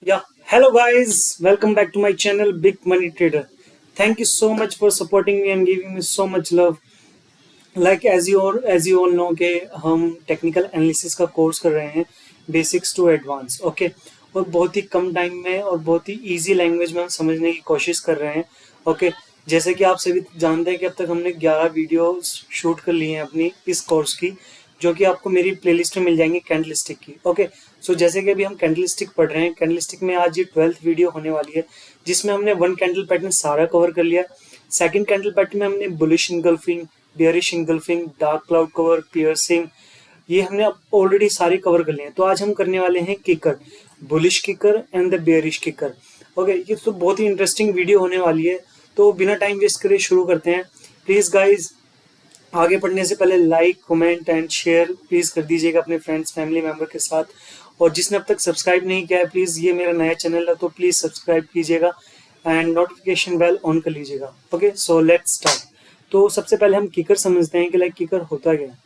Yeah, hello guys, welcome back to my channel Big Money Trader. Thank you so much for supporting me and giving me so much love. Like as you all know कि हम technical analysis का course कर रहे हैं basics to advance okay और बहुत ही कम time में और बहुत ही इजी लैंग्वेज में हम समझने की कोशिश कर रहे हैं ओके। जैसे कि आप सभी जानते हैं कि अब तक हमने 11 वीडियो शूट कर लिए हैं अपनी इस कोर्स की, जो कि आपको मेरी प्लेलिस्ट में मिल जाएंगी कैंडलस्टिक की ओके। सो जैसे कि अभी हम कैंडलस्टिक पढ़ रहे हैं, कैंडलस्टिक में आज ये 12th वीडियो होने वाली है जिसमें हमने वन कैंडल पैटर्न सारा कवर कर लिया। सेकंड कैंडल पैटर्न में हमने bullish engulfing, bearish engulfing, dark cloud cover, piercing, ये हमने ऑलरेडी सारे कवर कर लिए हैं। तो आज हम करने वाले हैं kicker, bullish kicker and the bearish kicker okay. ये तो बहुत ही इंटरेस्टिंग वीडियो होने वाली है, तो बिना टाइम वेस्ट करे शुरू करते हैं। प्लीज गाइज, आगे बढ़ने से पहले like comment and share please कर दीजिएगा अपने फ्रेंड्स फैमिली मेंबर के साथ। और जिसने अब तक सब्सक्राइब नहीं किया है, प्लीज ये मेरा नया चैनल है तो प्लीज सब्सक्राइब कीजिएगा एंड नोटिफिकेशन बेल ऑन कर लीजिएगा ओके। So let's start. तो सबसे पहले हम किकर समझते हैं कि लाइक किकर होता क्या है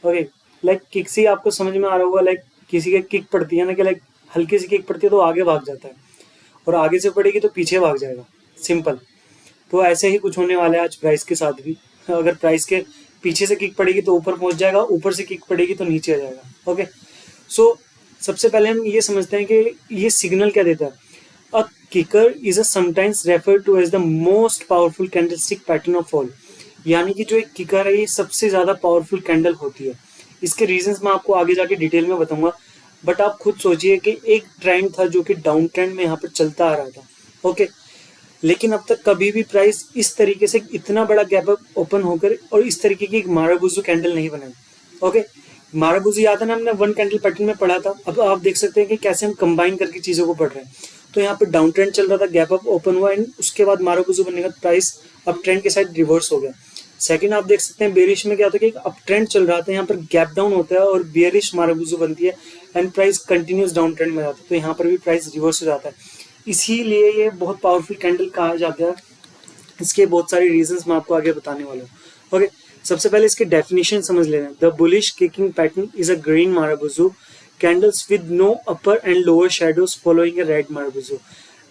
ओके। लाइक किक से आपको समझ में आ रहा होगा, लाइक किसी के किक पड़ती है ना कि लाइक हल्की सी किक पड़ती है तो आगे भाग जाता है और आगे से पड़ेगी तो पीछे भाग जाएगा, सिंपल। तो ऐसे ही कुछ होने वाला है आज प्राइस के साथ भी। अगर प्राइस के पीछे से किक पड़ेगी तो ऊपर पहुंच जाएगा, ऊपर से किक पड़ेगी तो नीचे आ जाएगा ओके। सो सबसे पहले हम ये समझते हैं कि ये सिग्नल क्या देता है। A kicker is a sometimes refer to as the most powerful candlestick pattern of all, यानी कि जो एक किकर है ये सबसे ज्यादा पावरफुल कैंडल होती है। इसके रीजंस मैं आपको आगे जाके डिटेल में बताऊंगा, बट आप खुद सोचिए कि एक ट्रेंड था जो कि डाउन ट्रेंड में यहाँ पर चलता आ रहा था ओके। लेकिन अब तक कभी भी प्राइस इस तरीके से इतना बड़ा गैप अप ओपन होकर और इस तरीके की एक माराबुजू कैंडल नहीं बनाई ओके। माराबुजू याद है ना, हमने वन कैंडल पैटर्न में पढ़ा था। अब आप देख सकते हैं कि कैसे हम कंबाइन करके चीजों को पढ़ रहे हैं। तो यहाँ पे डाउन ट्रेंड चल रहा था, गैप अप ओपन हुआ एंड उसके बाद माराबुजू बनने का प्राइस अप ट्रेंड के साथ रिवर्स हो गया। सेकंड आप देख सकते हैं बेरिश में क्या होता है कि एक अप ट्रेंड चल रहा था, यहाँ पर गैप डाउन होता है और बियरिश माराबुजू बनती है and price continuous down trend में जाता है, तो यहाँ पर भी प्राइस रिवर्स हो जाता है। इसीलिए ये बहुत पावरफुल कैंडल कहा जाता है। इसके बहुत सारे रीजंस मैं आपको आगे बताने वाला हूँ ओके। सबसे पहले इसकी डेफिनेशन समझ लेना है। The bullish kicking pattern is a green marubozu candles with no upper and lower shadows following a red marubozu.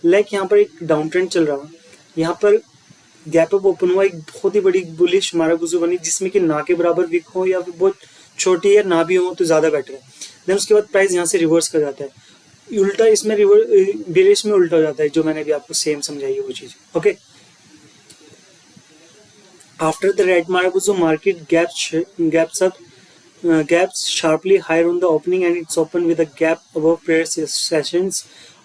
Like यहाँ पर एक डाउन ट्रेंड चल रहा है, यहाँ पर गैप अप ओपन हुआ, एक बहुत ही बड़ी बुलिश माराबुजू बनी जिसमें कि ना के बराबर विक हो या फिर बहुत छोटी या ना भी हो तो ज्यादा बेटर है। देन उसके बाद प्राइस यहाँ से रिवर्स कर जाता है, उल्टा इसमें बेरिश में उल्टा हो जाता है, जो मैंने भी आपको सेम समझाई है वो चीज okay. After the red Marabuzo market gaps sharply higher on the opening and it's open with a gap above prayer sessions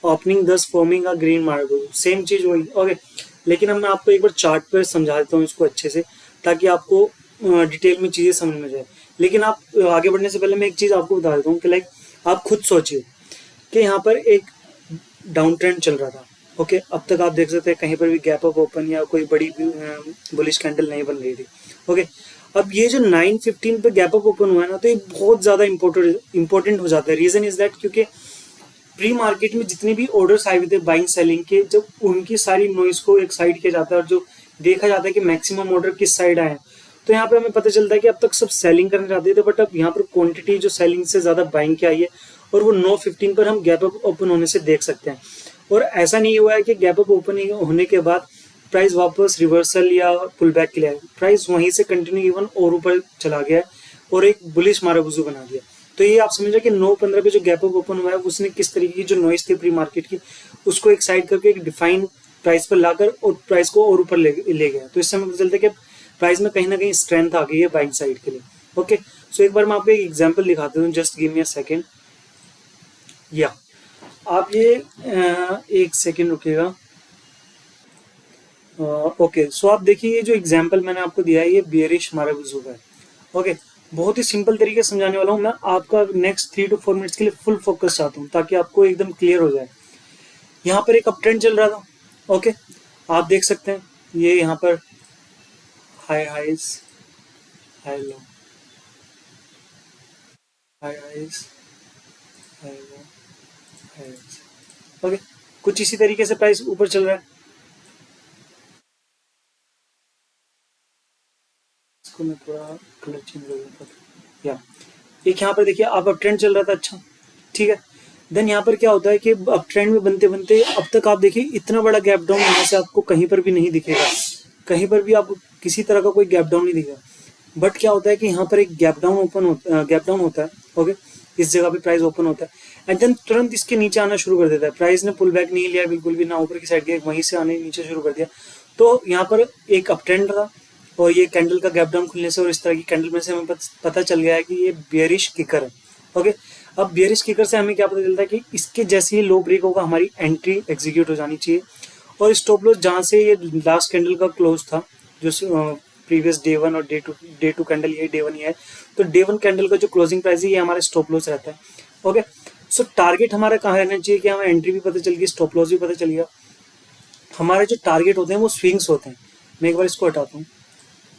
opening, thus forming a green Marabuzo. Same चीज वही ओके। लेकिन अब मैं आपको एक बार चार्ट पर समझा देता हूँ इसको अच्छे से, ताकि आपको डिटेल में चीजें समझ में जाए। लेकिन आप आगे बढ़ने से पहले मैं एक चीज आपको बता देता हूँ कि लाइक आप खुद सोचिए कि यहाँ पर एक डाउन ट्रेंड चल रहा था ओके। अब तक आप देख सकते हैं कहीं पर भी गैप अप ओपन या कोई बड़ी बुलिश कैंडल नहीं बन रही थी ओके। अब ये जो 9:15 पे गैप अप ओपन हुआ है ना, तो ये बहुत ज्यादा इंपॉर्टेंट हो जाता है। रीजन इज दैट क्योंकि प्री मार्केट में जितने भी ऑर्डर्स आए हुए थे बाइंग सेलिंग के, जब उनकी सारी नॉइज को एक साइड किया जाता है और जो देखा जाता है कि मैक्सिमम ऑर्डर किस साइड आए हैं, तो यहाँ पे हमें पता चलता है कि अब तक सब सेलिंग करने जाते थे, बट अब यहाँ पर क्वांटिटी जो सेलिंग से ज्यादा बाइंग की आई है और वो 9:15 पर हम गैप अप ओपन होने से देख सकते हैं। और ऐसा नहीं हुआ है कि गैप अप ओपन होने के बाद प्राइस वापस रिवर्सल या पुल बैक के लिए आया, प्राइस वहीं से कंटिन्यू इवन और ऊपर चला गया है और एक बुलिश माराबुजू बना दिया। तो ये आप समझ कि 9:15 पे जो गैप अप ओपन हुआ है उसने किस तरीके की जो नॉइस थी प्री मार्केट की उसको एक साइड करके एक डिफाइन प्राइस पर लाकर और प्राइस को और ऊपर ले गया। तो इससे हमें पता चलता है कि प्राइस में कहीं ना कहीं स्ट्रेंथ आ गई है बाइंग साइड के लिए ओके। सो एक बार मैं आपको एक एग्जांपल दिखाता हूँ, just give me a second. या आप ये एक सेकंड रुकिएगा ओके। सो आप देखिए ये जो एग्जांपल मैंने आपको दिया है ये बियरिश माराबुजू का है ओके। बहुत ही सिंपल तरीके से समझाने वाला हूँ मैं, आपका नेक्स्ट 3 to 4 मिनट्स के लिए फुल फोकस चाहता हूँ ताकि आपको एकदम क्लियर हो जाए। यहाँ पर एक अप ट्रेंड चल रहा था ओके, आप देख सकते हैं ये यहाँ पर high highs, high low, high highs, high low, high highs okay. कुछ इसी तरीके से प्राइस ऊपर चल रहा है। इसको मैं थोड़ा कलर चेंज कर देता हूँ। या एक यहाँ पर देखिए आप अप ट्रेंड चल रहा था, अच्छा ठीक है। देन यहाँ पर क्या होता है कि अब ट्रेंड में बनते बनते अब तक आप देखिए इतना बड़ा गैप डाउन यहाँ से आपको कहीं पर भी नहीं दिखेगा, कहीं पर भी आपको किसी तरह का कोई गैप डाउन नहीं दिखेगा। बट क्या होता है कि यहाँ पर एक गैप डाउन होता है, ओके, इस जगह पे प्राइस ओपन होता है एंड देन तुरंत इसके नीचे आना शुरू कर देता है। प्राइस ने पुल बैक नहीं लिया बिल्कुल भी, ना ऊपर की साइड के, वहीं से आने नीचे शुरू कर दिया। तो यहाँ पर एक अप ट्रेंड था और ये कैंडल का गैप डाउन खुलने से और इस तरह की कैंडल में से हमें पता चल गया है कि ये बेयरिश किकर है, ओके। अब बेयरिश किकर से हमें क्या पता चलता है कि इसके जैसे ही लो ब्रेक होगा हमारी एंट्री एग्जीक्यूट हो जानी चाहिए और स्टॉप लॉस जहाँ से ये लास्ट कैंडल का क्लोज था, जो प्रीवियस डे 1 और डे 2 कैंडल, ये डे 1 ही है, तो डे 1 कैंडल का जो क्लोजिंग प्राइस है ये हमारा स्टॉप लॉस रहता है, ओके। सो टारगेट हमारा कहाँ रहना चाहिए कि हमें एंट्री भी पता चल गई, स्टॉप लॉस भी पता चल गया। हमारे जो टारगेट होते हैं वो स्विंग्स होते हैं। मैं एक बार इसको हटाता हूँ,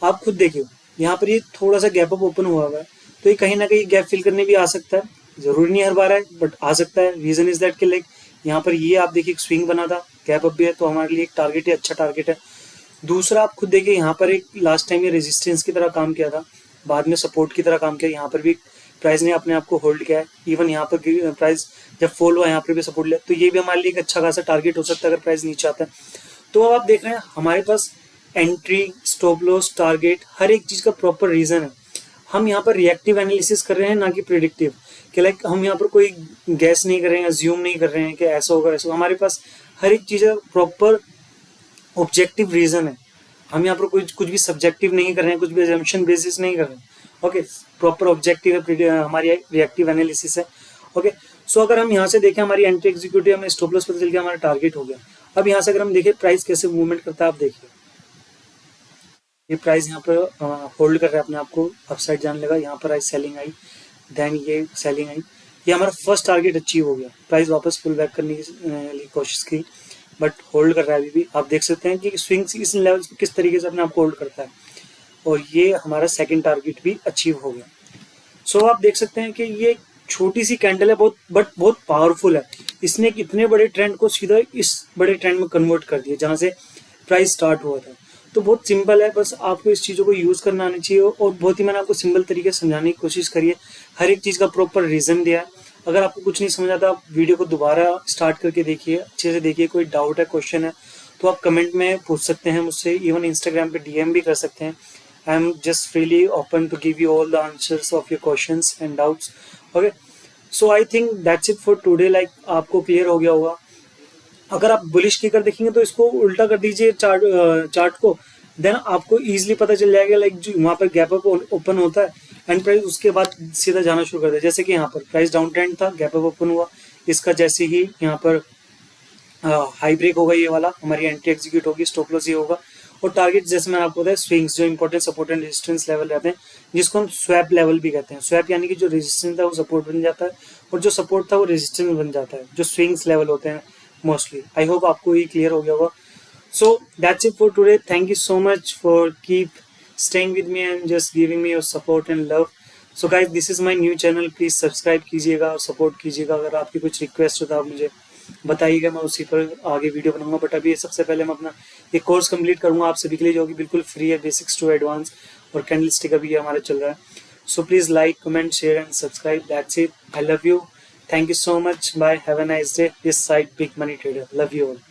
आप खुद देखिए यहाँ पर ये थोड़ा सा गैप अप ओपन हुआ है, तो ये कहीं ना कहीं गैप फिल करने भी आ सकता है, जरूरी नहीं हर बार है बट आ सकता है। रीजन इज दैट कि लाइक यहाँ पर ये आप देखिए एक स्विंग बना था, गैप अप भी है, तो हमारे लिए एक टारगेट है, अच्छा टारगेट है। दूसरा आप खुद देखिए यहाँ पर एक लास्ट टाइम ये रेजिस्टेंस की तरह काम किया था, बाद में सपोर्ट की तरह काम किया, यहाँ पर भी प्राइस ने अपने आप को होल्ड किया है। इवन यहाँ पर प्राइस जब फॉल हुआ यहाँ पर भी सपोर्ट लिया, तो ये भी हमारे लिए एक अच्छा खासा टारगेट हो सकता है अगर प्राइस नीचे आता है। तो अब आप देख रहे हैं हमारे पास एंट्री, स्टॉप लॉस, टारगेट, हर एक चीज का प्रॉपर रीजन है। हम यहाँ पर रिएक्टिव एनालिसिस कर रहे हैं ना कि प्रिडिक्टिव, कि लाइक हम यहाँ पर कोई गैस नहीं कर रहे हैं, अज्यूम नहीं कर रहे हैं कि ऐसा होगा ऐसा। हमारे पास हर एक चीज प्रॉपर ऑब्जेक्टिव रीजन है। हम यहाँ पर कुछ भी सब्जेक्टिव नहीं कर रहे हैं, कुछ भी एजम्पशन बेसिस नहीं कर रहे हैं, ओके। प्रॉपर ऑब्जेक्टिव है, हमारी रिएक्टिव एनालिसिस है, ओके। सो अगर हम यहाँ से देखें हमारी एंट्री एग्जीक्यूटिव, हमें स्टॉप लॉस पता चल गया, हमारा टारगेट हो गया। अब यहाँ से अगर हम देखें प्राइस कैसे मूवमेंट करता है, आप देखिए ये प्राइस यहाँ पर होल्ड कर रहा है अपने आप को, अपसाइड जाने लगा, यहाँ पर आई सेलिंग आई, देन ये सेलिंग आई, ये हमारा फर्स्ट टारगेट अचीव हो गया। प्राइस वापस पुल बैक करने की कोशिश की बट होल्ड कर रहा है अभी भी। आप देख सकते हैं कि स्विंग्स इस लेवल पे किस तरीके से अपने आप को होल्ड करता है और ये हमारा सेकंड टारगेट भी अचीव हो गया। सो आप देख सकते हैं कि ये छोटी सी कैंडल है बहुत पावरफुल है। इसने एक इतने बड़े ट्रेंड को सीधा इस बड़े ट्रेंड में कन्वर्ट कर दिया जहाँ से प्राइस स्टार्ट हुआ था। तो बहुत सिंपल है, बस आपको इस चीज़ों को यूज़ करना आना चाहिए और बहुत ही मैंने आपको सिंपल तरीके से समझाने की कोशिश करी है। हर एक चीज़ का प्रॉपर रीज़न दिया है। अगर आपको कुछ नहीं समझ आता, आप वीडियो को दोबारा स्टार्ट करके देखिए, अच्छे से देखिए, कोई डाउट है, क्वेश्चन है तो आप कमेंट में पूछ सकते हैं मुझसे, इवन इंस्टाग्राम पे डीएम भी कर सकते हैं। I am just freely open to give you all the answers of your questions and doubts, okay. So I think that's it for today. Like आपको क्लियर हो गया होगा। अगर आप बुलिश की कर देखेंगे तो इसको उल्टा कर दीजिए चार्ट को, देन आपको इजीली पता चल जाएगा लाइक जो वहाँ पर गैप अप ओपन होता है एंड प्राइस उसके बाद सीधा जाना शुरू कर दिया। जैसे कि यहाँ पर प्राइस डाउन ट्रेंड था, गैप अप ओपन हुआ, इसका जैसे ही यहाँ पर हाई ब्रेक होगा ये वाला, हमारी एंट्री एग्जीक्यूट होगी, स्टॉप लॉस ये होगा और टारगेट जैसे मैंने आपको बताया स्विंग्स जो important support and resistance level रहते हैं, जिसको हम स्वैप लेवल भी कहते हैं। स्वैप यानी कि जो रेजिस्टेंस था वो सपोर्ट बन जाता है और जो सपोर्ट था वो रेजिस्टेंस बन जाता है, जो स्विंग्स लेवल होते हैं मोस्टली। आई होप आपको ये क्लियर हो गया होगा। So that's it for today. Thank you so much for keep staying with me and just giving me your support and love. So guys, this is my new channel. Please subscribe कीजिएगा और support कीजिएगा। अगर आपकी कुछ request हो तो आप मुझे बताइएगा, मैं उसी पर आगे वीडियो बनाऊंगा। बट अभी सबसे पहले मैं अपना एक कोर्स कंप्लीट करूंगा आप सभी के लिए, जो कि बिल्कुल फ्री है, बेसिक्स टू एडवांस, और कैंडलस्टिक अभी हमारा चल रहा है। So please like, comment, share and subscribe. That's it. I love you. Thank you so much. Bye. Have a nice day. This side Big Money Trader. Love you all.